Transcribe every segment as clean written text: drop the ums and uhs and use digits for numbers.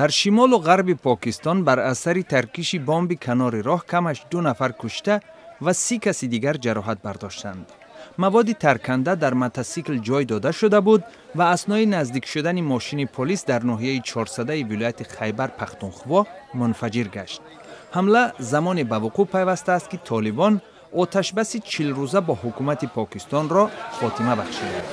در شمال و غرب پاکستان بر اثر ترکیش بمب کنار راه کمش 2 نفر کشته و 30 کسی دیگر جراحت برداشتند. مواد ترکنده در موتورسیکل جای داده شده بود و اثنای نزدیک شدن ماشین پلیس در ناحیه 400 ولایت خیبر پختونخوا منفجر گشت. حمله زمان به وقوع پیوسته است که طالبان آتش‌بس 40 روزه با حکومت پاکستان را خاتمه بخشیدند.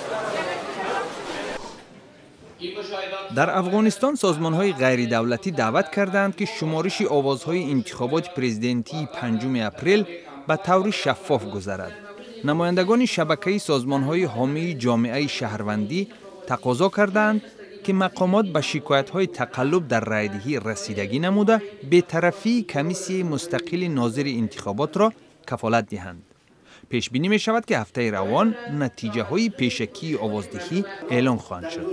در افغانستان سازمان‌های غیر دولتی دعوت کردند که شمارش آوازهای انتخابات پرزیدنتی 5 اپریل به طور شفاف گذرد. نمایندگان شبکه سازمان‌های حامی جامعه شهروندی تقاضا کردند که مقامات به شکایت‌های تقلب در رایدهی رسیدگی نموده بی‌طرفی کمیسیه مستقل ناظر انتخابات را کفالت دهند. پیش بینی می شود که هفته روان نتیجه های پیشکی آوازدهی اعلام خواهند شد.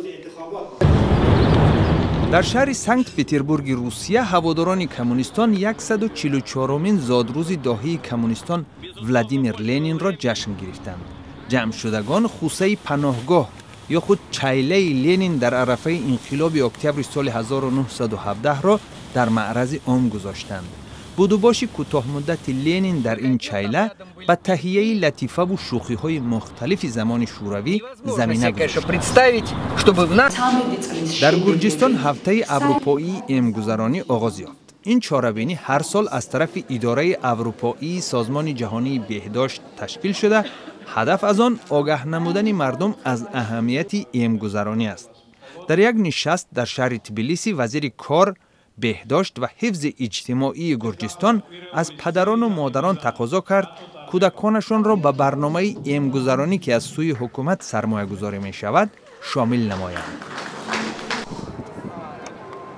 در شهر سنت پتربورگ روسیه هواداران کمونیستان 144مین زادروز داهی کمونیستان ولادیمیر لنین را جشن گرفتند. جمع شدگان خوسه پناهگاه یا خود چایله لنین در عرفه انقلاب اکتبر سال 1917 را در معرض عام گذاشتند. بودوباش کوتاه مدت لنین در این چایله به تهیه لطیفه و شوخی های مختلف زمان شوروی زمینه گذاشت. در گرجستان هفته اروپایی امگذرانی آغاز یافت. این چاره‌بینی هر سال از طرف اداره اروپایی سازمان جهانی بهداشت تشکیل شده. هدف از آن آگاه نمودن مردم از اهمیت امگذرانی است. در یک نشست در شهر تبلیسی وزیر کار، بهداشت و حفظ اجتماعی گرجستان از پدران و مادران تقاضا کرد کودکانشان را به برنامه امگذرانی که از سوی حکومت سرمایه گذاری می شود شامل نمایند.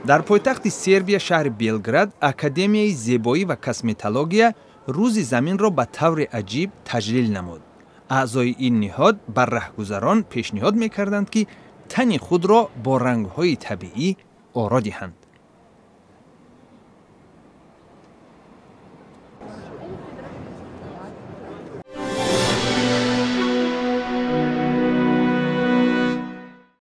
در پایتخت سربیا شهر بلگراد اکادمیای زیبایی و کسمتولوژی روز زمین را به طور عجیب تجلیل نمود. اعضای این نهاد بر رهگذران پیشنهاد می کردند که تن خود را با رنگ‌های طبیعی آرا دهند.